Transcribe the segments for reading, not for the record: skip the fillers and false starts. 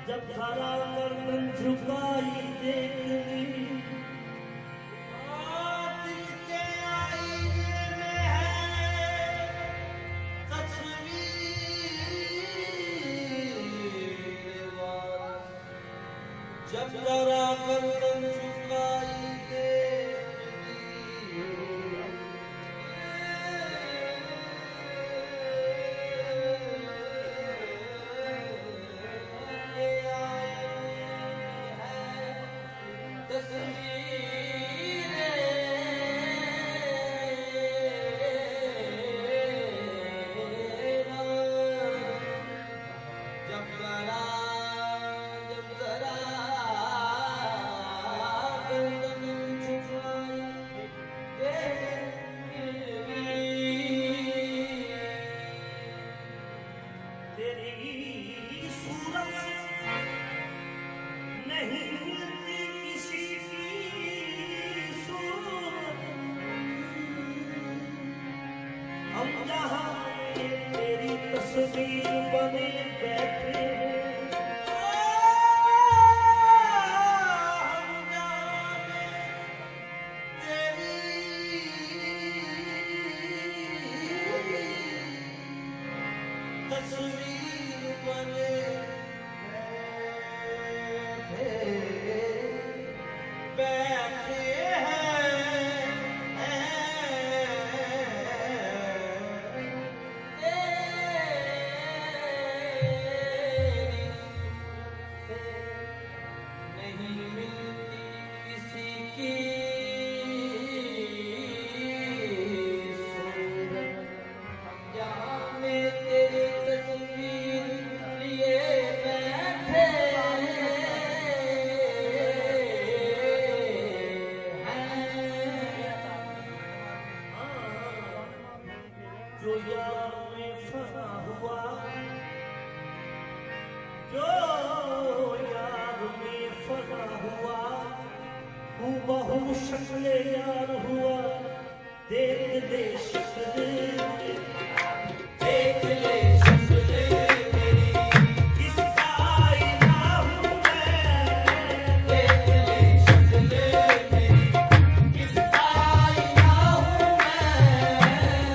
जब खड़ा गर्दन झुकाई देख ली दिल के आईने में है तस्वीर। जब खड़ा गर्दन झुकाई तेरी तस्वीर बने बैठे तस्वीर बने बैठे हैं। हूबहू शक्ल यार हुआ देख ले शक्ल देख ले शक्ल मेरी किसका आईना हूँ मैं देख ले शक्ल मेरी किसका आईना हूँ मैं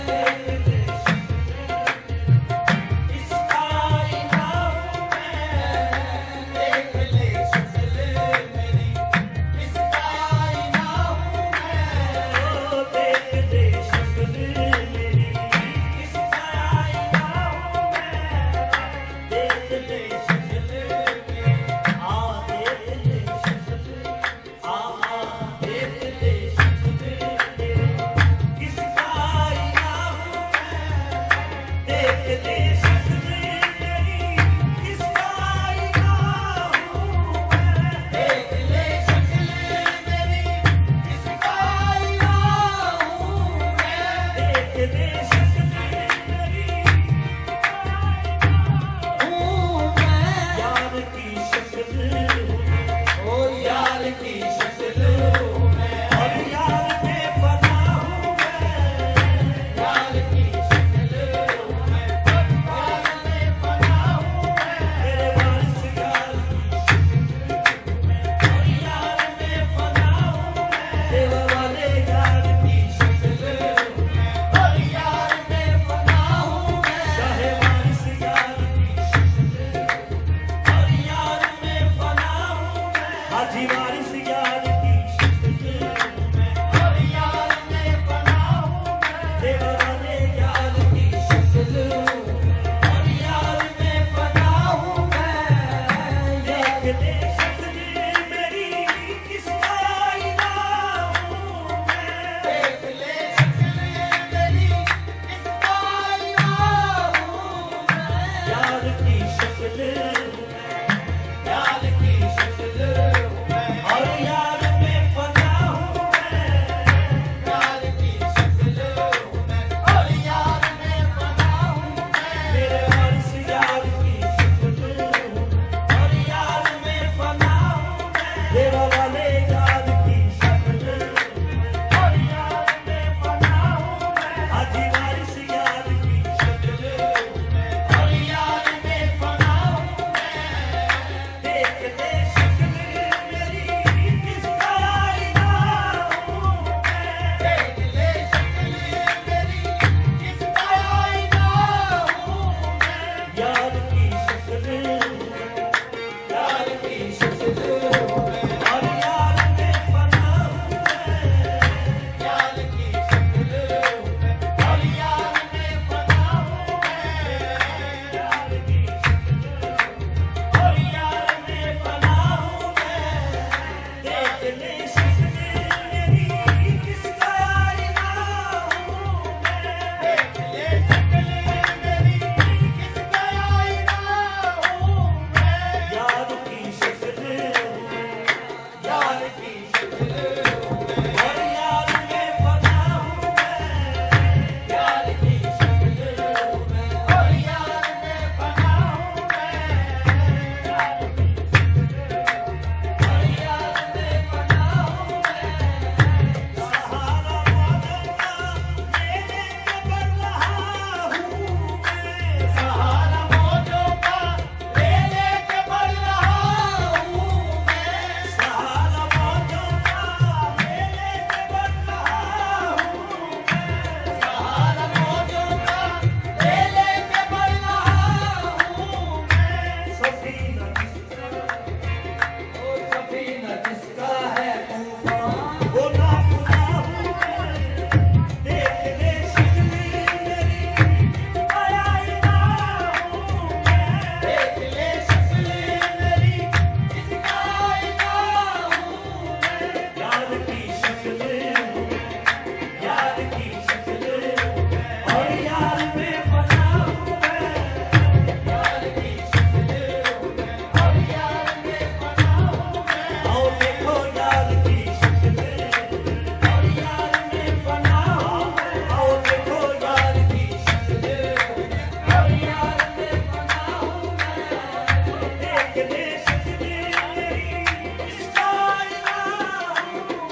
देख ले किसका आईना हूँ मैं देख ले शक्ल मेरी किसका आईना हूँ मैं देख ले शक्ल मेरी किसका आईना हूँ मैं देख ले शक्ल मेरी आ देख ले शक्ल आ देख ले शक्ल मेरी किसका आईना हूँ मैं देख ले शक्ल मेरी किसका आईना हूँ मैं देख ले शक्ल मेरी किसका आईना हूँ मैं देख ले शक्ल मेरी हूँ मैं यार की शक्ल हूँ ओ यार की शक्ल हूँ मैं और यार में बना हूँ मैं यार की शक्ल हूँ मैं यार में बना हूँ मैं मेरे वारिस यार और यार में बना हूँ मैं देवा वाले यार की शक्ल हूँ मैं और यार में बना हूँ मैं चाहे वारिस यार की शक्ल और यार में बना हूँ मैं हाजी वारिस यार की शक्ल हूँ मैं और यार में बना हूँ मैं देवा वाले यार की शक्ल हूँ मैं और यार में बना हूँ मैं देख ले शक्ल मेरी किसका आईना हूँ मैं देख ले शक्ल मेरी किसका आईना हूँ मैं यार की शक्ल हूँ मैं यार की शक्ल हूँ मैं और यार में बना हूँ मैं यार की शक्ल हूँ मैं और यार में बना हूँ मैं मेरे वारिस यार की शक्ल हूँ और यार में बना हूँ मैं देवा वाले यार की शक्ल हूँ और यार में बना हूँ मैं हाजी वारिस यार की शक्ल हूँ मैं और यार में बना हूँ मैं देख ले शक्ल मेरी किसका आईना हूँ मैं देख ले शक्ल मेरी किसका आईना हूँ मैं यार की शक्ल हूँ यार की शक्ल हूँ मैं और यार में बना हूँ मैं यार की शक्ल हूँ मैं और यार में बना हूँ मैं यार की शक्ल हूँ और यार में बना हूँ मैं देख ले शक्ल मेरी किसका आईना हूँ मैं देख ले शक्ल मेरी किसका आईना हूँ मैं यार की शक्ल हूँ यार की शक्ल हूँ मैं और यार में बना हूँ मैं यार की शक्ल हूँ मैं और यार में बना हूँ मैं यार की शक्ल हूँ और यार में बना हूँ मैं सहारा मौजों का लेने के बढ़ रहा हूँ मैं सहारा मौजों का लेने के बढ़ रहा हूँ मैं सहारा मौजों का लेने के बढ़ रहा हूँ मैं सहारा मौजों का लेने के बढ़ रहा हूँ मैं सफीना ओ सफीना जिसका है तूफान वो ना खुदा हूँ मैं देख ले शक्ल मेरी किसका आईना हूँ मैं देख ले शक्ल मेरी किसका आईना हूँ मैं यार की शक्ल हूँ यार की शक्ल हूँ मैं और यार में बना हूँ मैं यार की शक्ल हूँ मैं और यार में बना हूँ मैं आओ देखो यार की शक्ल और यार में बना हूँ मैं आओ देखो यार की शक्ल और यार में बना हूँ मैं देख ले शक्ल मेरी किसका आईना हूँ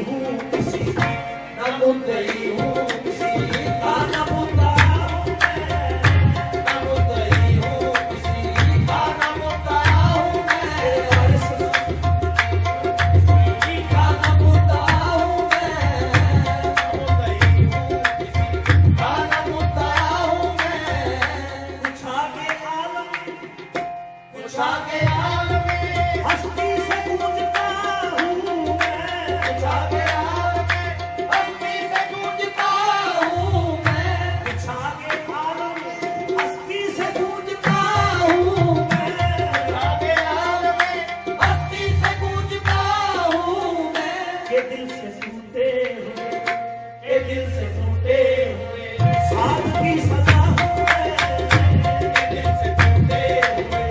हूँ किसी न मुद्दई हूँ किसी का न मुद्दा हूँ मैं, न मुद्दई हूँ किसी का न मुद्दा हूँ मैं, वारिस किसी का न मुद्दा हूँ मैं, न मुद्दई हूँ किसी का न मुद्दा हूँ मैं। कुछ आगे आलम कुछ आगे आलम हस्ती से गूंजता हूँ मैं, कुछ आगे आलम हस्ती से गूंजता हूँ मैं, कुछ आगे आलम हस्ती से गूंजता हूँ मैं, कुछ आगे आलम हस्ती से गूंजता हूँ मैं। ये दिल से टूटे हुए, ये दिल से टूटे हुए साथ की सजा हूँ मैं, ये दिल से टूटे हुए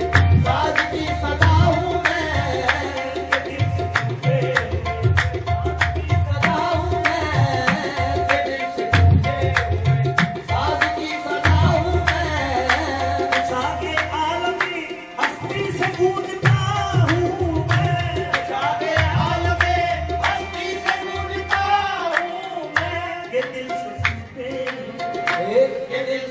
साथ की सजा हूँ मैं, ये दिल से टूटे हुए साथ की सजा हूँ मैं, ये दिल से टूटे हुए साथ की सजा हूँ मैं। कुछ आगे आलमी हस्ती से गूंजता हूँ मैं, कुछ आगे आलमी हस्ती से गूंजता हूँ मैं। ये दिल से टूटे हुए, ये दिल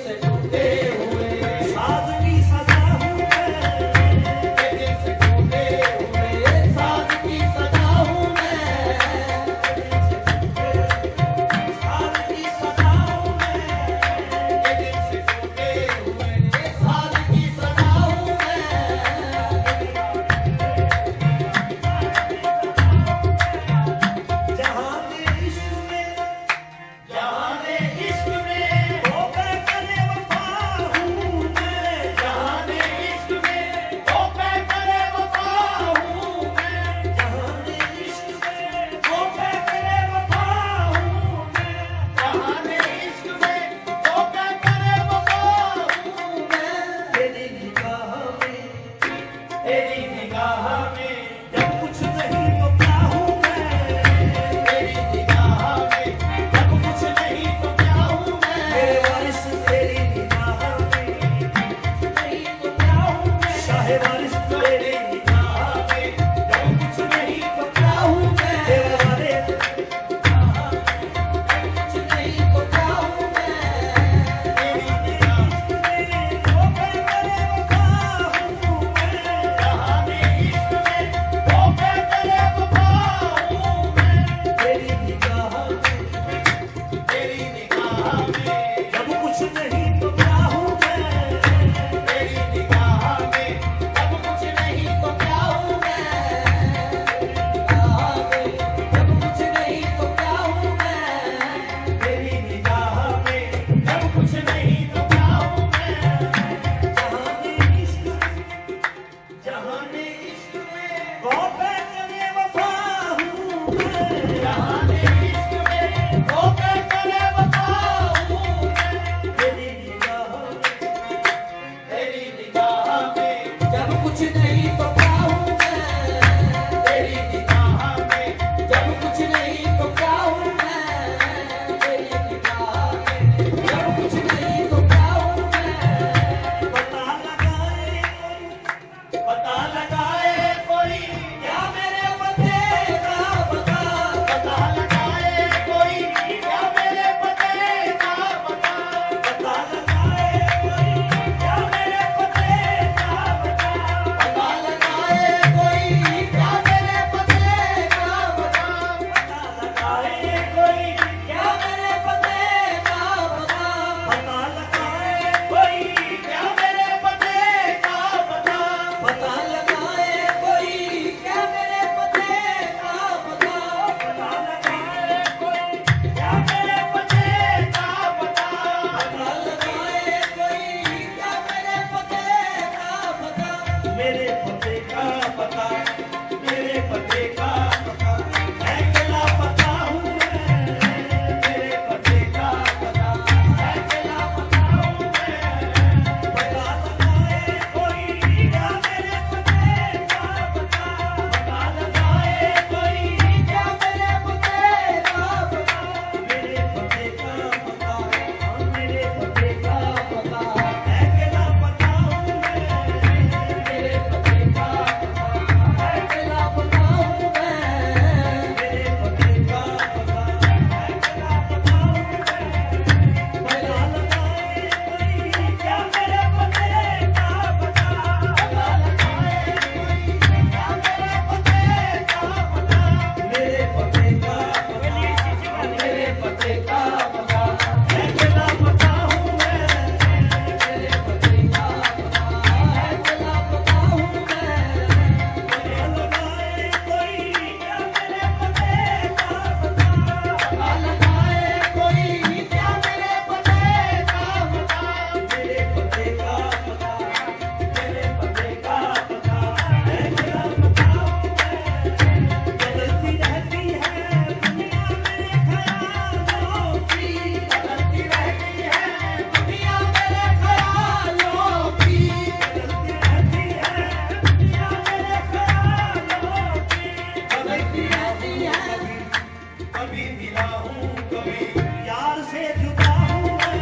कभी मिला हूँ कभी यार से जुदा हूँ मैं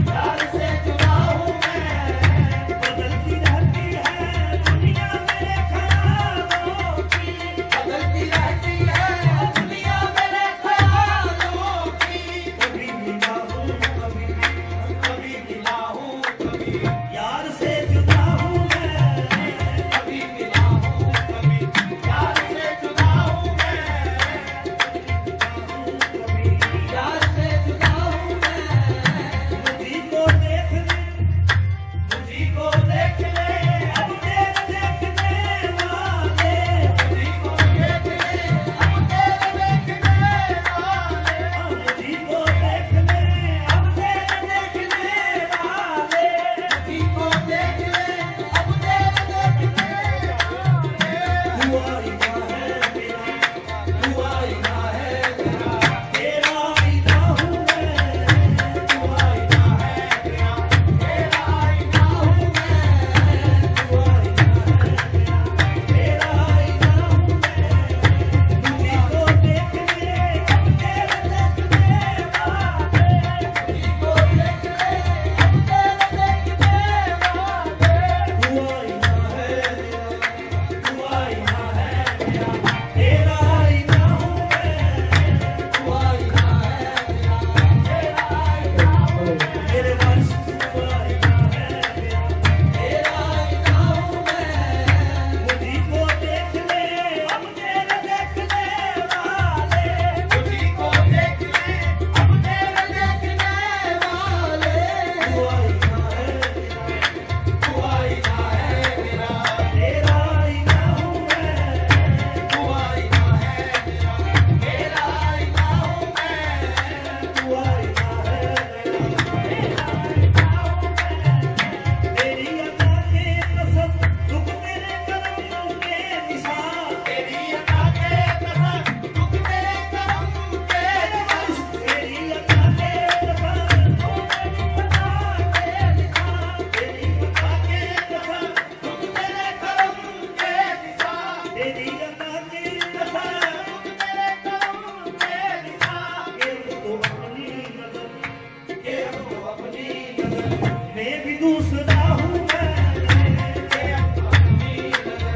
यार से जुदा हूँ मैं बदलती रहती है दुनिया मेरे ख्यालों की बदलती रहती है दुनिया मेरे ख्यालों की कभी मिला हूँ कभी मिला हूँ कभी यार से जुदा हूँ मैं कभी मिला हूँ कभी यार से जुदा हूँ मैं यार से जुदा हूँ मैं मुझी को देख ले अब तेरे देखने वाले मुझी को देख ले अब तेरे देखने वाले मुझी को देख ले अब तेरे देखने वाले मुझी को देख ले अब तेरे देखने वाले तू आईना है मेरा तू आईना है मेरा तेरा आईना हूँ मैं तू आईना है मेरा तेरा आईना हूँ मैं तू आईना है मेरा तेरा आईना हूँ मैं मुझी को देख ले अब तेरे देखने वाले मुझी को देख ले अब तेरे देखने वाले तू आईना है मेरा तू आईना है मेरा तेरा आईना हूँ मैं तू आईना है मेरा तेरा आईना हूँ मैं मेरे वारिस तू आईना है मेरा तेरा आईना हूँ मैं मुझी को देख ले अब तेरे देखने वाले मुझी को देख ले अब तेरे देखने वाले तू आईना है मेरा तू आईना है मेरा तेरा आईना हूँ मैं तू आईना है मेरा तेरा आईना हूँ मैं तू आईना है मेरा तेरा आईना हूँ मैं तेरी अदा के कसम दुख मेरे करम के निशान तेरी अदा के कसम दुख मेरे करम के निशान तेरी अदा के कसम दुख मेरी अदा के निशान तेरी अदा के कसम दुख मेरे करम के निशान तेरी अदा के कसम दुख मेरे करम के निशान के तो अपनी नजर मैं भी दूसरा हूँ मैं अपनी नजर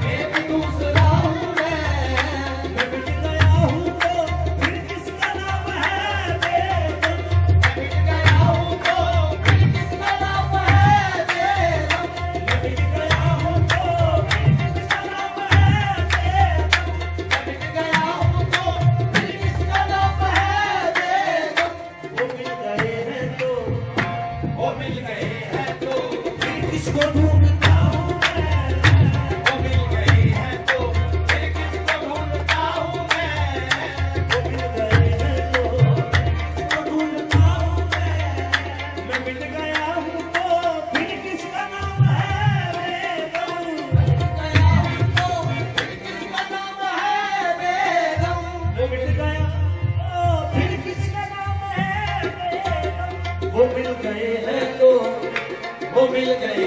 मैं भी दूसरा हूँ मैं मिट गया हूँ तो फिर किसका नाम है बेगम मैं मिट गया हूँ तो फिर किसका नाम है बेगम मैं मिट गया हूँ तो फिर किसका नाम है बेगम मैं मिट गया हूँ तो फिर किसका नाम है बेगम वो मिल गए हैं तो फिर किसको ढूंढता हूँ मैं वो मिल गए हैं तो फिर किसको ढूंढता हूँ मैं वो मिल गए हैं तो फिर किसको ढूंढता हूँ मैं मिट गया हूँ तो फिर किसका नाम है बेगम मैं मिट गया हूँ तो फिर किसका नाम है बेगम मैं मिट गया तो फिर किसका नाम है बेगम वो मिल गए हैं तो वो मिल गए